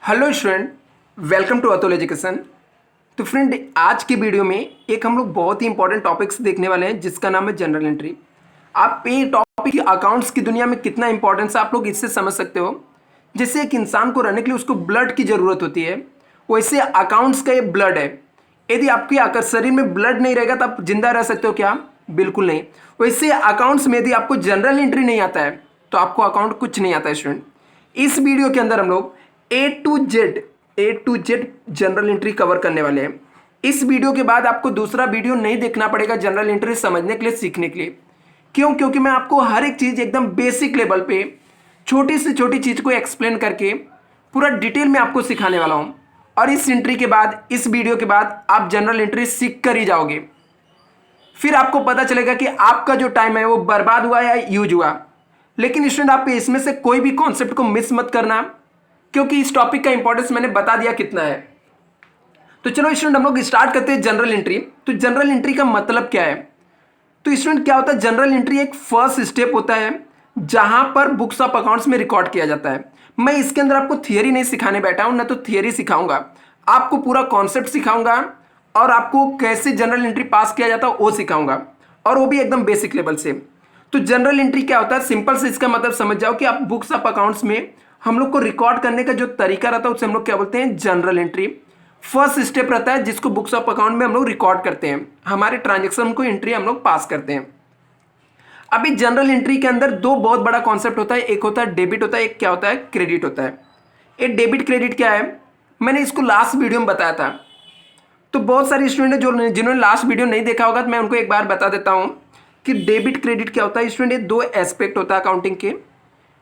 Hello student, welcome to Atul education. तो friend, आज की वीडियो में एक हम लोग बहुत ही इंपॉर्टेंट टॉपिक्स देखने वाले हैं जिसका नाम है जनरल एंट्री। आप ये टॉपिक अकाउंट्स की दुनिया में कितना इंपॉर्टेंस है आप लोग इससे समझ सकते हो। जैसे एक इंसान को रहने के लिए उसको ब्लड की ज़रूरत होती है, वैसे अकाउंट्स का ये ब्लड है। यदि आपके अगर शरीर में ब्लड नहीं रहेगा तो आप जिंदा रह सकते हो क्या? बिल्कुल नहीं। वैसे अकाउंट्स में यदि आपको जनरल एंट्री नहीं आता है तो आपको अकाउंट कुछ नहीं आता है स्टूडेंट। इस वीडियो के अंदर हम लोग A to Z general entry cover करने वाले हैं। इस वीडियो के बाद आपको दूसरा वीडियो नहीं देखना पड़ेगा जनरल एंट्री समझने के लिए, सीखने के लिए। क्यों? क्योंकि मैं आपको हर एक चीज़ एकदम बेसिक लेवल पे छोटी से छोटी चीज़ को एक्सप्लेन करके पूरा डिटेल में आपको सिखाने वाला हूँ। और इस एंट्री के बाद, इस वीडियो के बाद आप जनरल एंट्री सीख कर ही जाओगे। फिर आपको पता चलेगा कि आपका जो टाइम है वो बर्बाद हुआ या यूज हुआ। लेकिन स्टूडेंट, आप इसमें से कोई भी कॉन्सेप्ट को मिस मत करना, क्योंकि इस टॉपिक का इंपॉर्टेंस मैंने बता दिया कितना है। तो चलो स्टूडेंट, हम लोग स्टार्ट करते हैं जनरल एंट्री। तो जनरल एंट्री का मतलब क्या है? तो स्टूडेंट, क्या होता है जनरल एंट्री? एक फर्स्ट स्टेप होता है जहां पर बुक्स ऑफ अकाउंट्स में रिकॉर्ड किया जाता है। मैं इसके अंदर आपको थियरी नहीं सिखाने बैठा हूं, ना तो थियरी सिखाऊंगा, आपको पूरा कॉन्सेप्ट सिखाऊंगा और आपको कैसे जनरल एंट्री पास किया जाता है वो सिखाऊंगा, और वो भी एकदम बेसिक लेवल से। तो जनरल एंट्री क्या होता है? सिंपल से इसका मतलब समझ जाओ कि आप बुक्स ऑफ अकाउंट्स में हम लोग को रिकॉर्ड करने का जो तरीका रहता है उसे हम लोग क्या बोलते हैं? General entry. फर्स्ट स्टेप रहता है जिसको बुक्स ऑफ अकाउंट में हम लोग रिकॉर्ड करते हैं, हमारे ट्रांजेक्शन को एंट्री हम लोग पास करते हैं। अभी जनरल एंट्री के अंदर दो बहुत बड़ा कॉन्सेप्ट होता है, एक होता है डेबिट होता है, एक क्या होता है? क्रेडिट होता है। ये डेबिट क्रेडिट क्या है? मैंने इसको लास्ट वीडियो में बताया था। तो बहुत सारे स्टूडेंट हैं जो जिन्होंने लास्ट वीडियो नहीं देखा होगा, तो मैं उनको एक बार बता देता हूँ कि डेबिट क्रेडिट क्या होता है। स्टूडेंट, ये दो एस्पेक्ट होता है अकाउंटिंग के।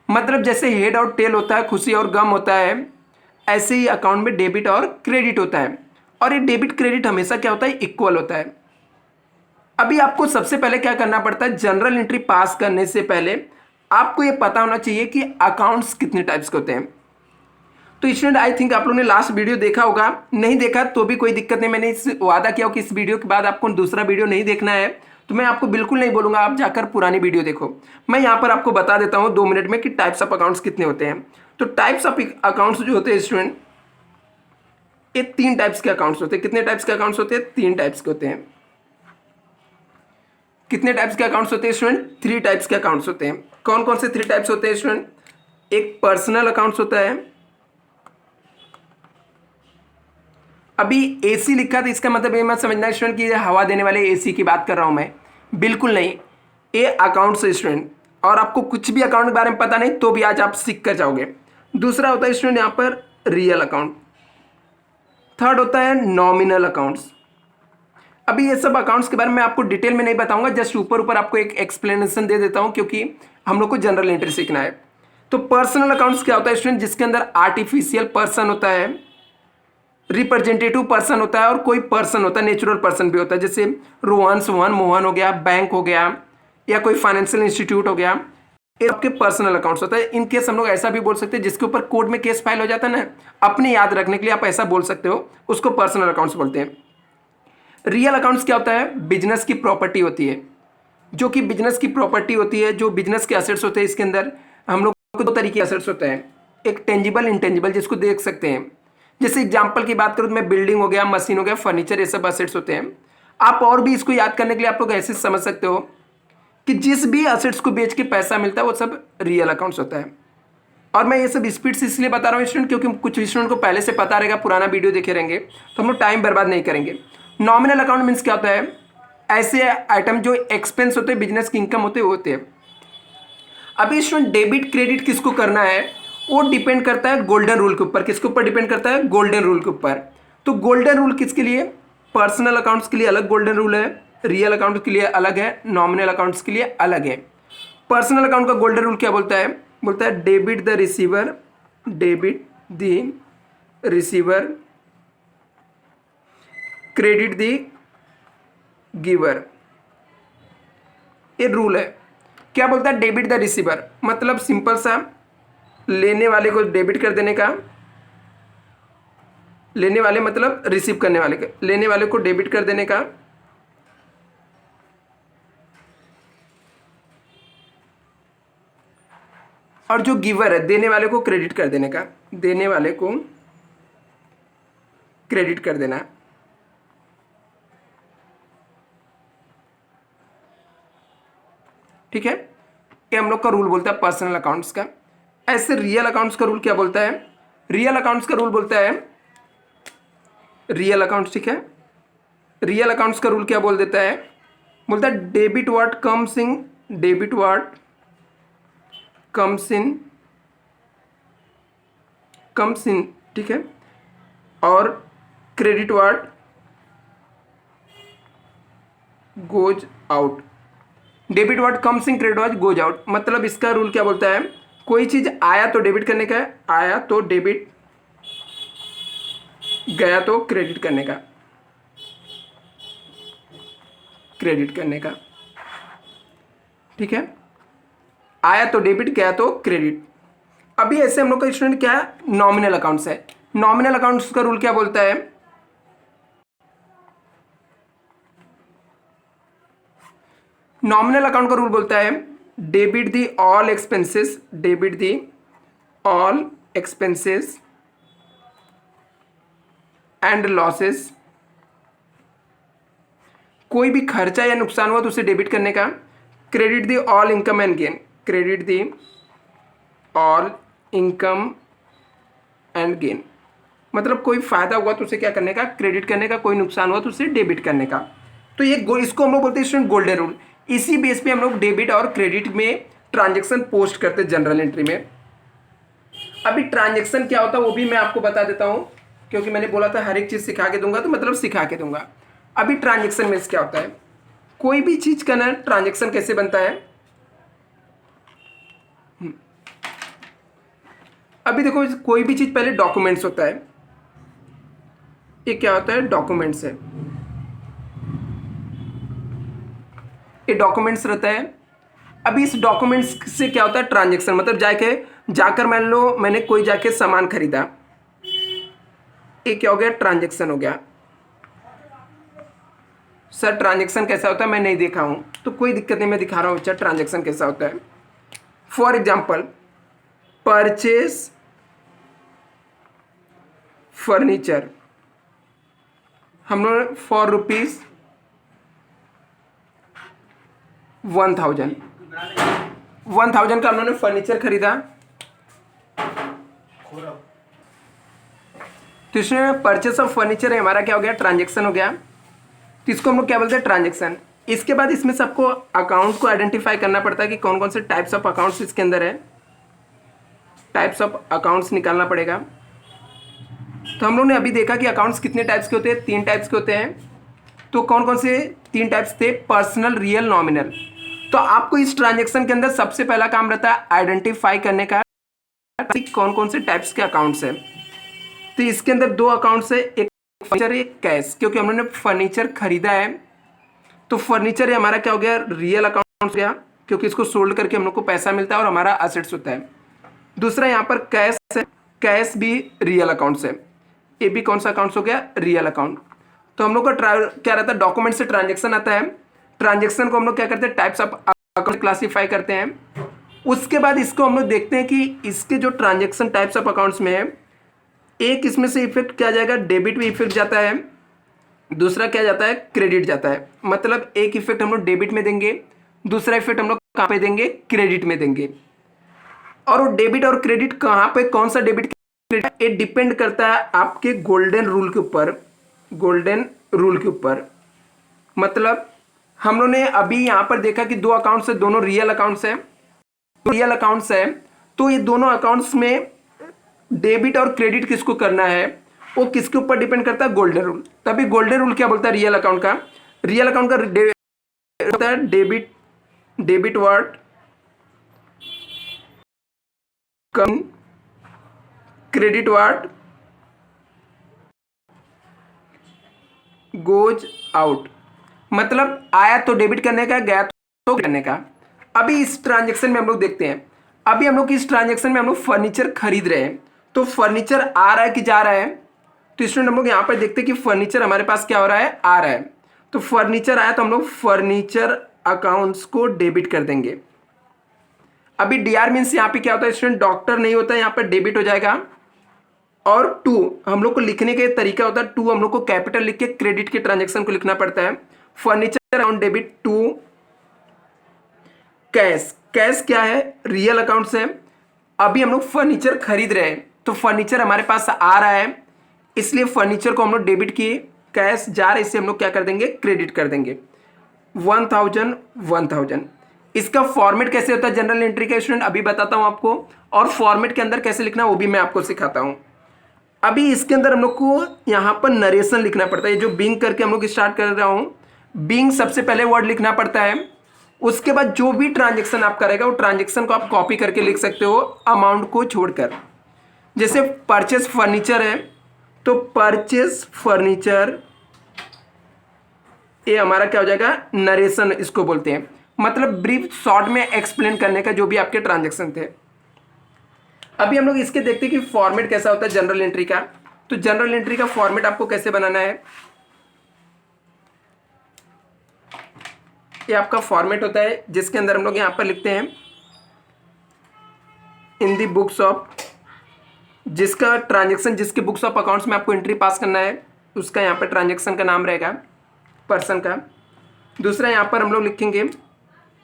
मतलब जैसे हेड और टेल होता है, खुशी और गम होता है, ऐसे ही अकाउंट में डेबिट और क्रेडिट होता है। और ये डेबिट क्रेडिट हमेशा क्या होता है? इक्वल होता है। अभी आपको सबसे पहले क्या करना पड़ता है? जनरल एंट्री पास करने से पहले आपको ये पता होना चाहिए कि अकाउंट्स कितने टाइप्स के होते हैं। तो स्टूडेंट, आई थिंक आप लोगों ने लास्ट वीडियो देखा होगा, नहीं देखा तो भी कोई दिक्कत नहीं। मैंने इस वादा किया कि इस वीडियो के बाद आपको दूसरा वीडियो नहीं देखना है, तो मैं आपको बिल्कुल नहीं बोलूंगा आप जाकर पुरानी वीडियो देखो। मैं यहाँ पर आपको बता देता हूँ 2 मिनट में कि टाइप्स ऑफ अकाउंट्स कितने होते हैं। तो टाइप्स ऑफ अकाउंट्स जो होते हैं स्टूडेंट, ये 3 टाइप्स के अकाउंट्स होते हैं। कितने टाइप्स के अकाउंट्स होते हैं? 3 टाइप्स के होते हैं। कितने टाइप्स के अकाउंट्स होते हैं स्टूडेंट? 3 टाइप्स के अकाउंट्स होते हैं। कौन कौन से 3 टाइप्स होते हैं स्टूडेंट? एक पर्सनल अकाउंट्स होता है। अभी एसी लिखा था, इसका मतलब ये मत समझना स्टूडेंट कि ये हवा देने वाले एसी की बात कर रहा हूं मैं, बिल्कुल नहीं। ये अकाउंट्स है स्टूडेंट, और आपको कुछ भी अकाउंट के बारे में पता नहीं तो भी आज आप सीख कर जाओगे। दूसरा होता है स्टूडेंट यहाँ पर रियल अकाउंट। थर्ड होता है नॉमिनल अकाउंट्स। अभी ये सब अकाउंट्स के बारे में आपको डिटेल में नहीं बताऊंगा, जस्ट ऊपर ऊपर आपको एक एक्सप्लेनेशन दे देता हूं क्योंकि हम लोग को जनरल एंट्री सीखना है। तो पर्सनल अकाउंट्स क्या होता है स्टूडेंट? जिसके अंदर आर्टिफिशियल पर्सन होता है, रिप्रेजेंटेटिव पर्सन होता है, और कोई पर्सन होता है, नेचुरल पर्सन भी होता है। जैसे रोहन, सोहन, मोहन हो गया, बैंक हो गया, या कोई फाइनेंशियल इंस्टीट्यूट हो गया, ये आपके पर्सनल अकाउंट्स होता है। इन केस हम लोग ऐसा भी बोल सकते हैं जिसके ऊपर कोर्ट में केस फाइल हो जाता है ना, अपने याद रखने के लिए आप ऐसा बोल सकते हो, उसको पर्सनल अकाउंट्स बोलते हैं। रियल अकाउंट्स क्या होता है? बिजनेस की प्रॉपर्टी होती है, जो कि बिजनेस की प्रॉपर्टी होती है, जो बिजनेस के असेट्स होते हैं। इसके अंदर हम लोग को 2 तरीके के असेट्स होते हैं, एक टेंजिबल, इंटेंजिबल, जिसको देख सकते हैं। जैसे एग्जांपल की बात करूं तो मैं बिल्डिंग हो गया, मशीन हो गया, फर्नीचर, ये सब असेट्स होते हैं। आप और भी इसको याद करने के लिए आप लोग ऐसे समझ सकते हो कि जिस भी असेट्स को बेच के पैसा मिलता है वो सब रियल अकाउंट्स होता है। और मैं ये सब स्पीड से इसलिए बता रहा हूँ स्टूडेंट क्योंकि कुछ स्टूडेंट को पहले से पता रहेगा, पुराना वीडियो देखे रहेंगे, तो हम लोग टाइम बर्बाद नहीं करेंगे। नॉमिनल अकाउंट मीन्स क्या होता है? ऐसे आइटम जो एक्सपेंस होते हैं, बिजनेस की इनकम होते हैं। अभी स्टूडेंट, डेबिट क्रेडिट किसको करना है वो डिपेंड करता है गोल्डन रूल के ऊपर। किसके ऊपर डिपेंड करता है? गोल्डन रूल के ऊपर। तो गोल्डन रूल किसके लिए? पर्सनल अकाउंट्स के लिए अलग गोल्डन रूल है, रियल अकाउंट के लिए अलग है, नॉमिनल अकाउंट्स के लिए अलग है। पर्सनल अकाउंट का गोल्डन रूल क्या बोलता है? बोलता है debit the receiver, debit the receiver, credit the giver. ये रूल है। क्या बोलता है? डेबिट द रिसीवर मतलब सिंपल सा, लेने वाले को डेबिट कर देने का, लेने वाले मतलब रिसीव करने वाले का, लेने वाले को डेबिट कर देने का, और जो गिवर है देने वाले को क्रेडिट कर देने का, देने वाले को क्रेडिट कर देना। ठीक है, ये हम लोग का रूल बोलता है पर्सनल अकाउंट्स का। ऐसे रियल अकाउंट्स का रूल क्या बोलता है? रियल अकाउंट्स का रूल बोलता है रियल अकाउंट्स, ठीक है, रियल अकाउंट्स का रूल क्या बोल देता है? बोलता है debit what comes in, debit what comes in, ठीक है, और credit what goes out. Debit what comes in, credit what goes out. मतलब इसका रूल क्या बोलता है? कोई चीज आया तो डेबिट करने का है, आया तो डेबिट, गया तो क्रेडिट करने का, क्रेडिट करने का, ठीक है, आया तो डेबिट, गया तो क्रेडिट। अभी ऐसे हम लोग का स्टूडेंट क्या है? नॉमिनल अकाउंट्स है। नॉमिनल अकाउंट्स का रूल क्या बोलता है? नॉमिनल अकाउंट का रूल बोलता है debit the all expenses, debit the all expenses and losses. कोई भी खर्चा या नुकसान हुआ तो उसे डेबिट करने का। Credit the all income and gain, credit the all income and gain. मतलब कोई फायदा हुआ तो उसे क्या करने का? क्रेडिट करने का। कोई नुकसान हुआ तो उसे डेबिट करने का। तो ये इसको हम लोग बोलते हैं स्टूडेंट गोल्डन रूल। इसी बेस पे हम लोग डेबिट और क्रेडिट में ट्रांजेक्शन पोस्ट करते हैं जनरल एंट्री में। अभी ट्रांजेक्शन क्या होता है वो भी मैं आपको बता देता हूं, क्योंकि मैंने बोला था हर एक चीज सिखा के दूंगा, तो मतलब सिखा के दूंगा। अभी ट्रांजेक्शन में क्या होता है? कोई भी चीज का ना ट्रांजेक्शन कैसे बनता है? अभी देखो, कोई भी चीज पहले डॉक्यूमेंट्स होता है। ये क्या होता है? डॉक्यूमेंट्स है। ये डॉक्यूमेंट्स रहता है। अभी इस डॉक्यूमेंट्स से क्या होता है? ट्रांजेक्शन। मतलब जाकर मान लो मैंने कोई जाके सामान खरीदा, ये क्या हो गया? ट्रांजेक्शन हो गया। सर ट्रांजेक्शन कैसा होता है? मैं नहीं देखा हूं, तो कोई दिक्कत नहीं, मैं दिखा रहा हूं बच्चा ट्रांजेक्शन कैसा होता है। फॉर एग्जाम्पल, परचेज फर्नीचर, हम लोग फॉर रुपीज 1000 का हम लोगों ने फर्नीचर खरीदा। तो इसमें परचेस ऑफ फर्नीचर है, हमारा क्या हो गया? ट्रांजेक्शन हो गया। तो इसको हम लोग क्या बोलते हैं? ट्रांजेक्शन। इसके बाद इसमें से आपको अकाउंट को आइडेंटिफाई करना पड़ता है कि कौन कौन से टाइप्स ऑफ अकाउंट्स इसके अंदर है। टाइप्स ऑफ अकाउंट्स निकालना पड़ेगा। तो हम लोग ने अभी देखा कि अकाउंट्स कितने टाइप्स के होते हैं? 3 टाइप्स के होते हैं। तो कौन कौन से 3 टाइप्स थे? Personal, real, nominal. तो आपको इस ट्रांजेक्शन के अंदर सबसे पहला काम रहता है आइडेंटिफाई करने का कौन कौन से टाइप्स के अकाउंट्स हैं। तो इसके अंदर 2 अकाउंट्स है, एक फर्नीचर, एक कैश। क्योंकि हम लोगों ने फर्नीचर खरीदा है, तो फर्नीचर हमारा क्या हो गया? रियल अकाउंट हो गया, क्योंकि इसको सोल्ड करके हम लोग को पैसा मिलता है और हमारा असेट्स होता है। दूसरा यहाँ पर कैश है, कैश भी रियल अकाउंट्स है। ये भी कौन सा अकाउंट्स हो गया? Real account. तो हम लोग का क्या रहता है? डॉक्यूमेंट से ट्रांजेक्शन आता है। ट्रांजेक्शन को हम लोग क्या करते हैं? टाइप्स ऑफ अकाउंट क्लासीफाई करते हैं। उसके बाद इसको हम लोग देखते हैं कि इसके जो ट्रांजेक्शन टाइप्स ऑफ अकाउंट्स में है, एक इसमें से इफेक्ट क्या जाएगा? डेबिट भी इफेक्ट जाता है, दूसरा क्या जाता है? क्रेडिट जाता है। मतलब एक इफेक्ट हम लोग डेबिट में देंगे, दूसरा इफेक्ट हम लोग कहाँ पे देंगे? क्रेडिट में देंगे। और वो डेबिट और क्रेडिट कहाँ पे, कौन सा डेबिट क्रेडिट, ये डिपेंड करता है आपके गोल्डन रूल के ऊपर। गोल्डन रूल के ऊपर मतलब हम लोग ने अभी यहाँ पर देखा कि 2 अकाउंट्स है, दोनों रियल अकाउंट्स है। रियल अकाउंट्स है तो ये दोनों अकाउंट्स में डेबिट और क्रेडिट किसको करना है, वो किसके ऊपर डिपेंड करता है? Golden rule. तभी गोल्डन रूल क्या बोलता है? रियल अकाउंट का, रियल अकाउंट का होता है डेबिट वर्ड कम, क्रेडिट वर्ड गोज आउट। मतलब आया तो डेबिट करने का, गया तो करने का। अभी इस ट्रांजेक्शन में हम लोग देखते हैं, अभी हम लोग इस ट्रांजेक्शन में हम लोग फर्नीचर खरीद रहे हैं, तो फर्नीचर आ रहा है कि जा रहा है? तो स्टूडेंट हम लोग यहाँ पर देखते हैं कि फर्नीचर हमारे पास क्या हो रहा है? आ रहा है। तो फर्नीचर आया तो हम लोग फर्नीचर अकाउंट्स को डेबिट कर देंगे। अभी डीआर मीन्स यहाँ पे क्या होता है स्टूडेंट? डॉक्टर नहीं होता है, यहाँ पर डेबिट हो जाएगा। और टू हम लोग को लिखने का तरीका होता है, टू हम लोग को कैपिटल लिख के क्रेडिट के ट्रांजेक्शन को लिखना पड़ता है। Furniture account debit to cash. Cash क्या है? रियल अकाउंट से। अभी हम लोग फर्नीचर खरीद रहे हैं तो फर्नीचर हमारे पास आ रहा है, इसलिए फर्नीचर को हम लोग डेबिट किए, कैश जा रहा है इसे हम लोग क्या कर देंगे? क्रेडिट कर देंगे। 1000 1000। इसका फॉर्मेट कैसे होता है जनरल एंट्री का स्टूडेंट अभी बताता हूं आपको, और फॉर्मेट के अंदर कैसे लिखना वो भी मैं आपको सिखाता हूं। अभी इसके अंदर हम लोग को यहां पर नरेशन लिखना पड़ता है। जो बीइंग करके हम लोग स्टार्ट कर रहा हूं, बीइंग सबसे पहले वर्ड लिखना पड़ता है। उसके बाद जो भी ट्रांजेक्शन आप करेगा वो ट्रांजेक्शन को आप कॉपी करके लिख सकते हो अमाउंट को छोड़कर। जैसे परचेस फर्नीचर है तो परचेस फर्नीचर, ये हमारा क्या हो जाएगा? नरेशन इसको बोलते हैं, मतलब ब्रीफ शॉर्ट में एक्सप्लेन करने का जो भी आपके ट्रांजेक्शन थे। अभी हम लोग इसके देखते हैं कि फॉर्मेट कैसा होता है जनरल एंट्री का। तो जनरल एंट्री का फॉर्मेट आपको कैसे बनाना है, ये आपका फॉर्मेट होता है जिसके अंदर हम लोग यहां पर लिखते हैं इन दी बुक्स ऑफ, जिसका ट्रांजेक्शन जिसके बुक्स ऑफ अकाउंट्स में आपको एंट्री पास करना है उसका यहाँ पर ट्रांजेक्शन का नाम रहेगा पर्सन का। दूसरा यहाँ पर हम लोग लिखेंगे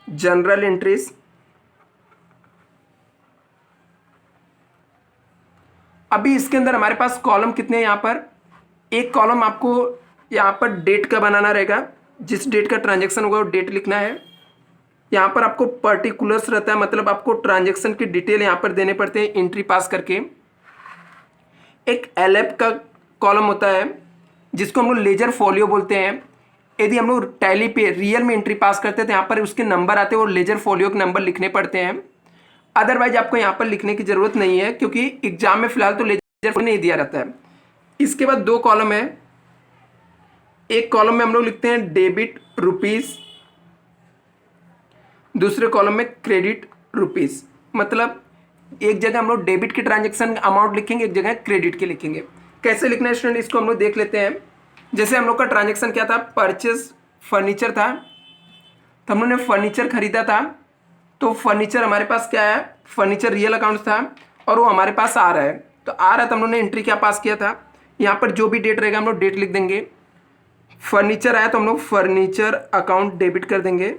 जनरल एंट्रीज। अभी इसके अंदर हमारे पास कॉलम कितने हैं? यहाँ पर एक कॉलम आपको यहाँ पर डेट का बनाना रहेगा, जिस डेट का ट्रांजेक्शन होगा वो डेट लिखना है। यहाँ पर आपको पर्टिकुलर्स रहता है, मतलब आपको ट्रांजेक्शन की डिटेल यहाँ पर देने पड़ते हैं एंट्री पास करके। एक एलएफ का कॉलम होता है जिसको हम लोग लेजर फोलियो बोलते हैं। यदि हम लोग टैली पे रियल में एंट्री पास करते हैं तो यहाँ पर उसके नंबर आते हैं और लेजर फोलियो के नंबर लिखने पड़ते हैं। अदरवाइज आपको यहाँ पर लिखने की जरूरत नहीं है क्योंकि एग्जाम में फिलहाल तो लेजर फोलियो नहीं दिया रहता है। इसके बाद दो कॉलम है, एक कॉलम में हम लोग लिखते हैं डेबिट रुपीस, दूसरे कॉलम में क्रेडिट रुपीस। मतलब एक जगह हम लोग डेबिट के ट्रांजेक्शन अमाउंट लिखेंगे, एक जगह क्रेडिट के लिखेंगे। कैसे लिखना है स्टूडेंट इसको हम लोग देख लेते हैं। जैसे हम लोग का ट्रांजेक्शन क्या था, परचेस फर्नीचर था, तो हम लोग ने फर्नीचर खरीदा था, तो फर्नीचर हमारे पास क्या है? फर्नीचर रियल अकाउंट था और वो हमारे पास आ रहा है। तो आ रहा है तो हम लोग ने एंट्री क्या पास किया था, यहाँ पर जो भी डेट रहेगा हम लोग डेट लिख देंगे। फर्नीचर आया तो हम लोग फर्नीचर अकाउंट डेबिट कर देंगे।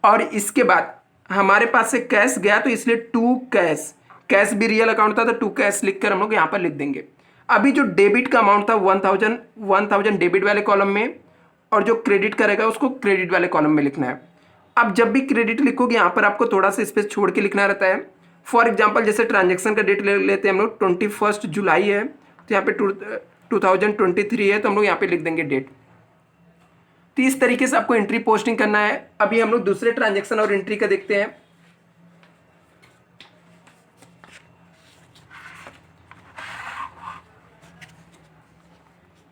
और इसके बाद हमारे पास से कैश गया तो इसलिए टू कैश, कैश भी रियल अकाउंट था तो टू कैश लिखकर हम लोग यहाँ पर लिख देंगे। अभी जो डेबिट का अमाउंट था 1000 डेबिट वाले कॉलम में, और जो क्रेडिट करेगा उसको क्रेडिट वाले कॉलम में लिखना है। अब जब भी क्रेडिट लिखोगे यहाँ पर आपको थोड़ा सा स्पेस छोड़ के लिखना रहता है। फॉर एग्जाम्पल जैसे ट्रांजेक्शन का डेट ले लेते हैं हम लोग 21 जुलाई है, तो यहाँ पे 2023 है तो हम लोग यहाँ पे लिख देंगे डेट। तो इस तरीके से आपको एंट्री पोस्टिंग करना है। अभी हम लोग दूसरे ट्रांजेक्शन और एंट्री का देखते हैं।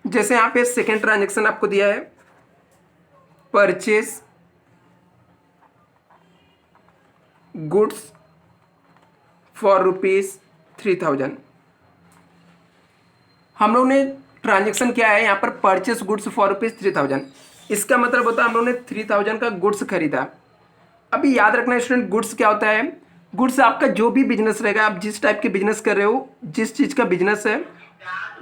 जैसे यहां पे सेकेंड ट्रांजेक्शन आपको दिया है परचेस गुड्स फॉर ₹3000। हम लोग ने ट्रांजेक्शन क्या है यहाँ पर, परचेस गुड्स फॉर ₹3000। इसका मतलब होता है हम लोग ने 3000 का गुड्स खरीदा। अभी याद रखना स्टूडेंट, गुड्स क्या होता है? गुड्स आपका जो भी बिजनेस रहेगा, आप जिस टाइप के बिजनेस कर रहे हो, जिस चीज़ का बिजनेस है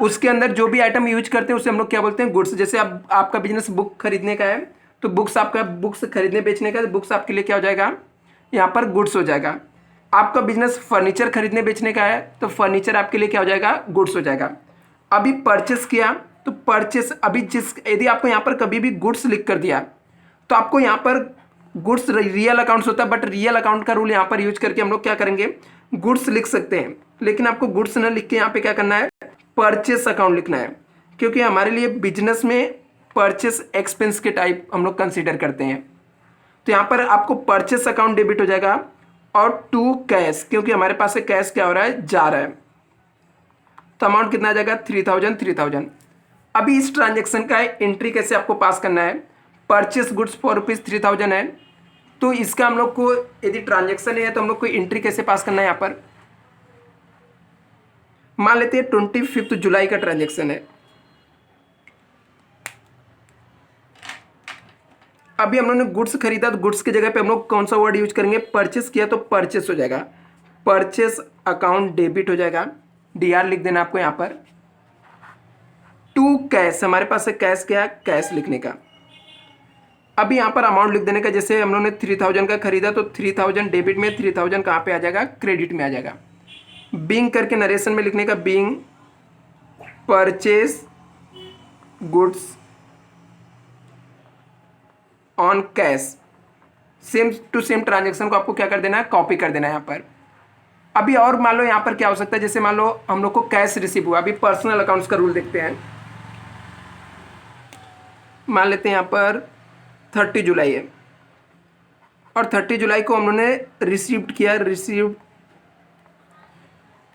उसके अंदर जो भी आइटम यूज करते हैं उसे हम लोग क्या बोलते हैं? गुड्स। जैसे आपका बिजनेस बुक खरीदने का है तो बुक्स आपका बुक्स खरीदने बेचने का, बुक्स आपके लिए क्या हो जाएगा? यहाँ पर गुड्स हो जाएगा। आपका बिजनेस फर्नीचर खरीदने बेचने का है तो फर्नीचर आपके लिए क्या हो जाएगा? गुड्स हो जाएगा। अभी परचेस किया तो परचेस, अभी यदि आपको यहाँ पर कभी भी गुड्स लिख कर दिया तो आपको यहाँ पर गुड्स रियल अकाउंट्स होता है, बट रियल अकाउंट का रूल यहाँ पर यूज करके हम लोग क्या करेंगे? गुड्स लिख सकते हैं, लेकिन आपको गुड्स न लिख के यहाँ पे क्या करना है? परचेस अकाउंट लिखना है, क्योंकि हमारे लिए बिजनेस में परचेस एक्सपेंस के टाइप हम लोग कंसीडर करते हैं। तो यहाँ पर आपको परचेस अकाउंट डेबिट हो जाएगा और टू कैश, क्योंकि हमारे पास से कैश क्या हो रहा है? जा रहा है। तो अमाउंट कितना आ जाएगा? 3000। अभी इस ट्रांजेक्शन का एंट्री कैसे आपको पास करना है? परचेस गुड्स फॉर ₹3000 है, तो इसका हम लोग को यदि ट्रांजेक्शन है तो हम लोग को एंट्री कैसे पास करना है? यहाँ पर मान लेते हैं 25 जुलाई का ट्रांजेक्शन है। अभी हम लोगों ने गुड्स खरीदा तो गुड्स की जगह पे हम लोग कौन सा वर्ड यूज करेंगे? परचेस किया तो परचेस हो जाएगा। परचेस अकाउंट डेबिट हो जाएगा, DR लिख देना आपको यहाँ पर। टू कैश, हमारे पास है कैश, क्या कैश लिखने का। अभी यहाँ पर अमाउंट लिख देने का, जैसे हम लोगों ने 3000 का खरीदा तो 3000 डेबिट में, 3000 कहाँ पे आ जाएगा, क्रेडिट में आ जाएगा। बीइंग करके नरेशन में लिखने का, being purchase goods on cash, same to same transaction को आपको क्या कर देना है, कॉपी कर देना है यहाँ पर। अभी और मान लो यहाँ पर क्या हो सकता है, जैसे मान लो हम लोग को कैश रिसीव हुआ। अभी पर्सनल अकाउंट्स का रूल देखते हैं। मान लेते हैं यहाँ पर 30 जुलाई है और 30 जुलाई को हम लोगों ने रिसीव्ड किया, received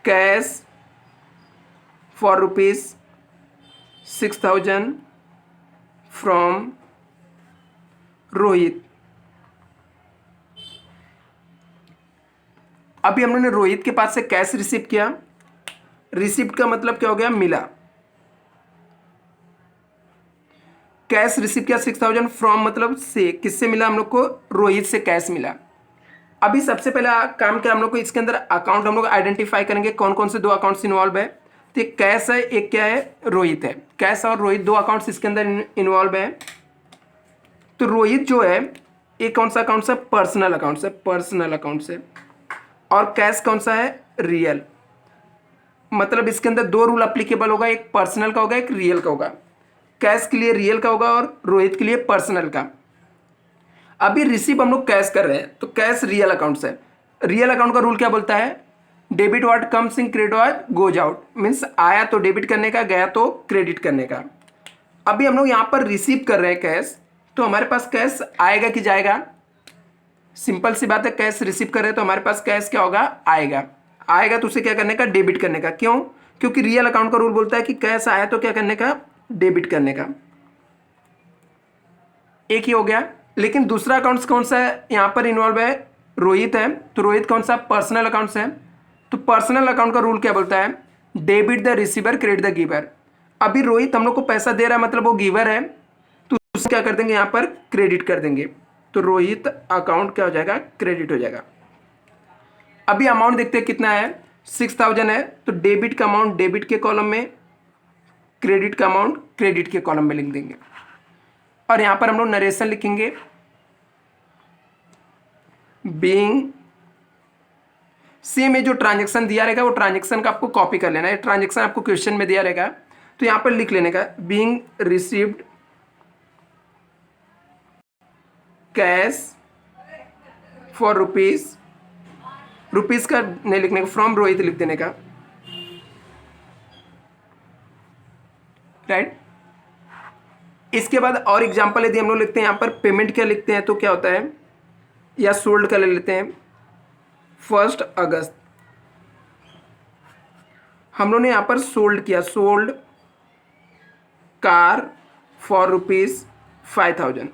cash for ₹6000 from Rohit. अभी हम लोगों ने रोहित के पास से कैश रिसीव किया। रिसीव्ड का मतलब क्या हो गया, मिला। कैश रिसीव किया 6000 फ्रॉम मतलब से, किससे मिला हम लोग को, रोहित से कैश मिला। अभी सबसे पहला काम क्या हम लोग को, इसके अंदर अकाउंट हम लोग आइडेंटिफाई करेंगे कौन कौन से दो अकाउंट्स इन्वॉल्व है। तो एक कैश है, एक क्या है, रोहित है। कैश और रोहित दो अकाउंट्स इसके अंदर इन्वॉल्व है। तो रोहित जो है एक कौन सा अकाउंट है, पर्सनल अकाउंट है, पर्सनल अकाउंट है। और कैश कौन सा है, रियल। मतलब इसके अंदर दो रूल अप्लीकेबल होगा, एक पर्सनल का होगा, एक रियल का होगा। कैश के लिए रियल का होगा और रोहित के लिए पर्सनल का। अभी रिसीव हम लोग कैश कर रहे हैं तो कैश रियल अकाउंट से। रियल अकाउंट का रूल क्या बोलता है, debit what comes in, credit what goes out. Means आया तो डेबिट करने का, गया तो क्रेडिट करने का। अभी हम लोग यहाँ पर रिसीव कर रहे हैं कैश, तो हमारे पास कैश आएगा कि जाएगा, सिंपल सी बात है। कैश रिसीव कर रहे हैं तो हमारे पास कैश क्या होगा, आएगा। आएगा तो उसे क्या करने का, डेबिट करने का। क्यों, क्योंकि रियल अकाउंट का रूल बोलता है कि कैश आया तो क्या करने का, डेबिट करने का। एक ही हो गया। लेकिन दूसरा अकाउंट्स कौन सा है यहाँ पर इन्वॉल्व है, रोहित है। तो रोहित कौन सा, पर्सनल अकाउंट्स है। तो पर्सनल अकाउंट का रूल क्या बोलता है, debit the receiver credit the giver. अभी रोहित हम लोग को पैसा दे रहा है, मतलब वो गिवर है, तो उसे क्या कर देंगे, यहाँ पर क्रेडिट कर देंगे। तो रोहित अकाउंट क्या हो जाएगा, क्रेडिट हो जाएगा। अभी अमाउंट देखते हैं कितना है, 6000 है। तो डेबिट का अमाउंट डेबिट के कॉलम में, क्रेडिट का अमाउंट क्रेडिट के कॉलम में लिख देंगे। और यहाँ पर हम लोग नरेशन लिखेंगे, बीइंग, सेम में जो ट्रांजेक्शन दिया रहेगा वो ट्रांजेक्शन का आपको कॉपी कर लेना है। ट्रांजेक्शन आपको क्वेश्चन में दिया रहेगा तो यहाँ पर लिख लेने का, being received cash for rupees का नहीं लिखने का, फ्रॉम रोहित लिख देने का, राइट। इसके बाद और एग्जांपल यदि हम लोग लिखते हैं यहाँ पर पेमेंट क्या लिखते हैं तो क्या होता है, या सोल्ड का ले लेते हैं। 1 अगस्त हम लोग ने यहाँ पर सोल्ड किया, सोल्ड कार फॉर ₹5000।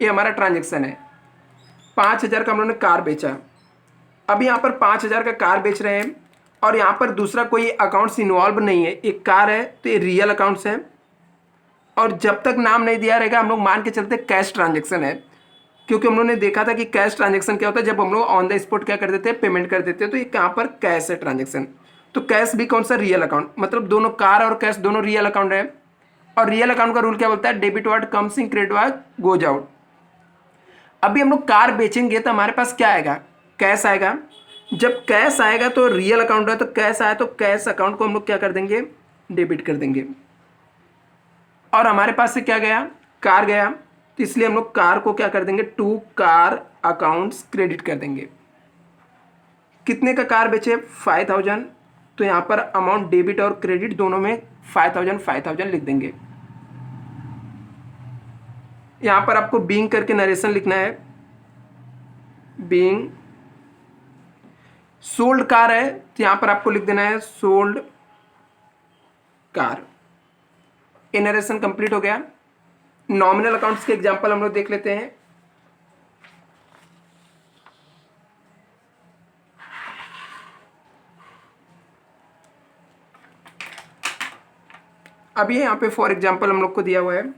ये हमारा ट्रांजेक्शन है। 5000 का हम लोगों ने कार बेचा। अब यहाँ पर 5000 का कार बेच रहे हैं और यहाँ पर दूसरा कोई अकाउंट्स इन्वॉल्व नहीं है, एक कार है तो ये रियल अकाउंट्स है। और जब तक नाम नहीं दिया रहेगा हम लोग मान के चलते कैश ट्रांजेक्शन है, क्योंकि हम लोगों ने देखा था कि कैश ट्रांजेक्शन क्या होता है, जब हम लोग ऑन द स्पॉट क्या कर देते हैं, पेमेंट कर देते हैं। तो ये कहाँ पर कैश है ट्रांजेक्शन। तो कैश भी कौन सा, रियल अकाउंट। मतलब दोनों कार और कैश दोनों रियल अकाउंट है। और रियल अकाउंट का रूल क्या बोलता है, debit what comes in, credit what goes out. अभी हम लोग कार बेचेंगे तो हमारे पास क्या आएगा, कैश आएगा। जब कैश आएगा तो रियल अकाउंट है, तो कैश आया तो कैश अकाउंट को हम लोग क्या कर देंगे, डेबिट कर देंगे। और हमारे पास से क्या गया, कार गया, तो इसलिए हम लोग कार को क्या कर देंगे, टू कार अकाउंट्स क्रेडिट कर देंगे। कितने का कार बेचे, 5000। तो यहाँ पर अमाउंट डेबिट और क्रेडिट दोनों में 5000 लिख देंगे। यहाँ पर आपको बीइंग करके नरेशन लिखना है, बीइंग सोल्ड कार है तो यहाँ पर आपको लिख देना है सोल्ड कार। ये नरेशन कंप्लीट हो गया। नॉमिनल अकाउंट्स के एग्जांपल हम लोग देख लेते हैं। अभी यहाँ पे फॉर एग्जांपल हम लोग को दिया हुआ है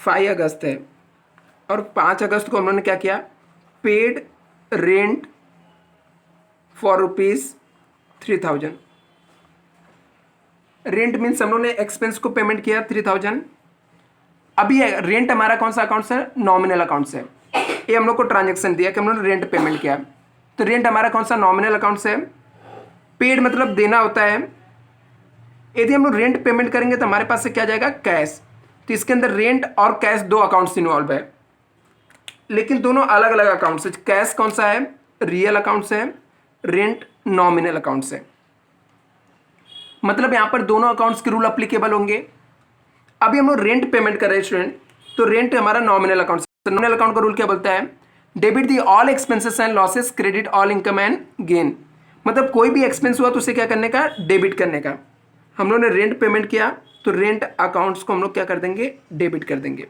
5 अगस्त है और 5 अगस्त को हम लोगों ने क्या किया, paid rent for ₹3000। Rent means हम लोगों ने एक्सपेंस को पेमेंट किया 3000। अभी रेंट हमारा कौन सा अकाउंट से, नॉमिनल अकाउंट से। ये हम लोग को ट्रांजेक्शन दिया कि हम लोगों ने रेंट पेमेंट किया, तो रेंट हमारा कौन सा, नॉमिनल अकाउंट से। पेड मतलब देना होता है। यदि हम लोग रेंट पेमेंट करेंगे तो हमारे पास से क्या जाएगा, कैश। तो इसके अंदर रेंट और कैश दो अकाउंट्स इन्वॉल्व है, लेकिन दोनों अलग अलग अकाउंट से। कैश कौन सा है, रियल अकाउंट से, रेंट नॉमिनल अकाउंट से। मतलब यहां पर दोनों अकाउंट्स के रूल अप्लीकेबल होंगे। अभी हम लोग रेंट पेमेंट कर रहे हैं स्टूडेंट, तो रेंट हमारा नॉमिनल अकाउंट से। नॉमिनल अकाउंट का रूल क्या बोलता है, debit the all expenses and losses, credit all income and gain. मतलब कोई भी एक्सपेंस हुआ तो उसे क्या करने का, डेबिट करने का। हम लोगों ने रेंट पेमेंट किया तो रेंट अकाउंट्स को हम लोग क्या कर देंगे, डेबिट कर देंगे।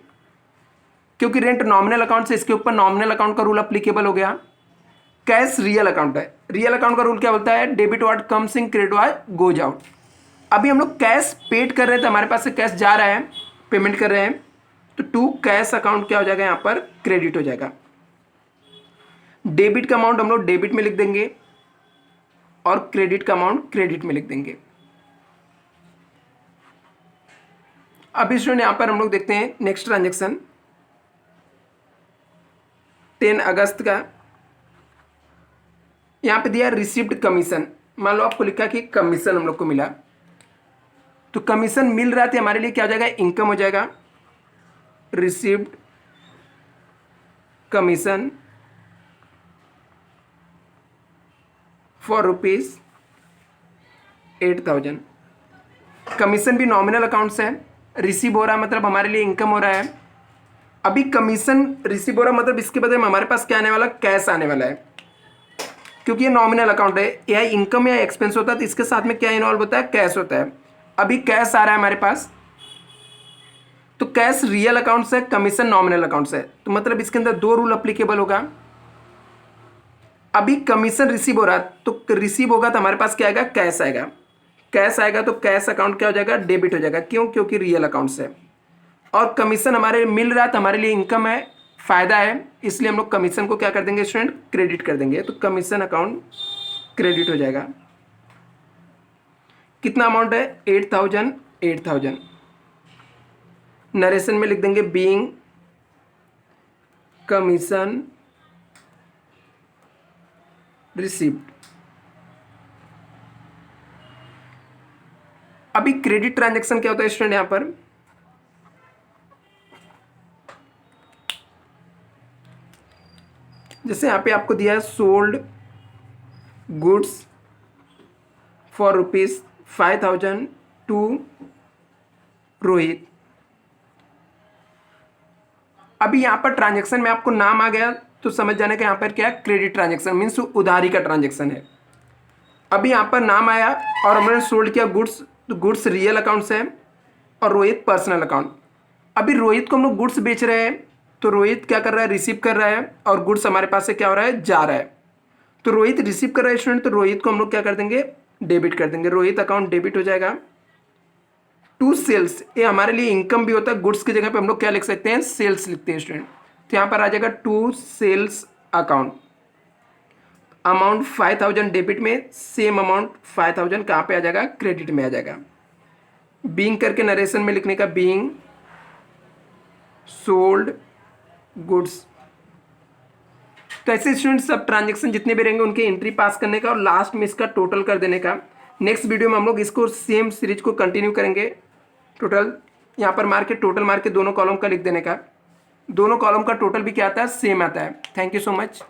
क्योंकि रेंट नॉमिनल अकाउंट से, इसके ऊपर नॉमिनल अकाउंट का रूल अप्लीकेबल हो गया। कैश रियल अकाउंट है, रियल अकाउंट का रूल क्या बोलता है, debit what comes in, credit what goes out. अभी हम लोग कैश पेड कर रहे हैं तो हमारे पास से कैश जा रहा है, पेमेंट कर रहे हैं, तो टू कैश अकाउंट क्या हो जाएगा, यहां पर क्रेडिट हो जाएगा। डेबिट का अमाउंट हम लोग डेबिट में लिख देंगे और क्रेडिट का अमाउंट क्रेडिट में लिख देंगे। अब स्टूडेंट यहां पर हम लोग देखते हैं नेक्स्ट ट्रांजेक्शन 10 अगस्त का। यहां पे दिया रिसीव्ड कमीशन। मान लो आपको लिखा कि कमीशन हम लोग को मिला, तो कमीशन मिल रहा था हमारे लिए क्या हो जाएगा, इनकम हो जाएगा। Received commission for ₹8000। कमीशन भी नॉमिनल अकाउंट से रिसीव हो रहा है, मतलब हमारे लिए इनकम हो रहा है। अभी कमीशन रिसीव हो रहा है मतलब इसके बदले में हमारे पास क्या आने वाला, कैश आने वाला है। क्योंकि ये नॉमिनल अकाउंट है, या इनकम या एक्सपेंस होता है तो इसके साथ में क्या इन्वॉल्व होता है, कैश होता है। अभी कैश आ रहा है हमारे पास, तो कैश रियल अकाउंट से, कमीशन नॉमिनल अकाउंट से। तो मतलब इसके अंदर दो रूल अप्लीकेबल होगा। अभी कमीशन रिसीव हो रहा है, तो रिसीव होगा तो हमारे पास क्या आएगा, कैश आएगा। कैश आएगा तो कैश अकाउंट क्या हो जाएगा, डेबिट हो जाएगा। क्यों, क्योंकि रियल अकाउंट से। और कमीशन हमारे मिल रहा है तो हमारे लिए इनकम है, फायदा है, इसलिए हम लोग कमीशन को क्या कर देंगे स्टूडेंट, क्रेडिट कर देंगे। तो कमीशन अकाउंट क्रेडिट हो जाएगा। कितना अमाउंट है, 8000। नरेशन में लिख देंगे बीइंग कमीशन रिसीव्ड। अभी क्रेडिट ट्रांजैक्शन क्या होता है स्टूडेंट, यहां पर जैसे यहां पे आपको दिया है sold goods for ₹5000 to Rohit. अभी यहां पर ट्रांजैक्शन में आपको नाम आ गया तो समझ जाने का यहां पर क्या है, क्रेडिट ट्रांजैक्शन मीन्स उधारी का ट्रांजैक्शन है। अभी यहां पर नाम आया और हमने सोल्ड किया गुड्स, तो गुड्स रियल अकाउंट से है और रोहित पर्सनल अकाउंट। अभी रोहित को हम लोग गुड्स बेच रहे हैं, तो रोहित क्या कर रहा है, रिसीव कर रहा है, और गुड्स हमारे पास से क्या हो रहा है, जा रहा है। तो रोहित रिसीव कर रहा है स्टूडेंट, तो रोहित को हम लोग क्या कर देंगे, डेबिट कर देंगे। रोहित अकाउंट डेबिट हो जाएगा। टू सेल्स, ये हमारे लिए इनकम भी होता है। गुड्स की जगह पे हम लोग क्या लिख सकते हैं, सेल्स लिखते हैं स्टूडेंट। तो यहाँ पर आ जाएगा to sales account. Amount 5000 debit में, सेम अमाउंट 5000 कहाँ पे आ जाएगा, क्रेडिट में आ जाएगा। बीइंग करके नरेशन में लिखने का, बीइंग सोल्ड गुड्स। तो ऐसे स्टूडेंट सब ट्रांजैक्शन जितने भी रहेंगे उनके एंट्री पास करने का और लास्ट में इसका टोटल कर देने का। नेक्स्ट वीडियो में हम लोग इसको सेम सीरीज को कंटिन्यू करेंगे। टोटल यहाँ पर मार के, टोटल मार के दोनों कॉलम का लिख देने का। दोनों कॉलम का टोटल भी क्या आता है, सेम आता है। Thank you so much.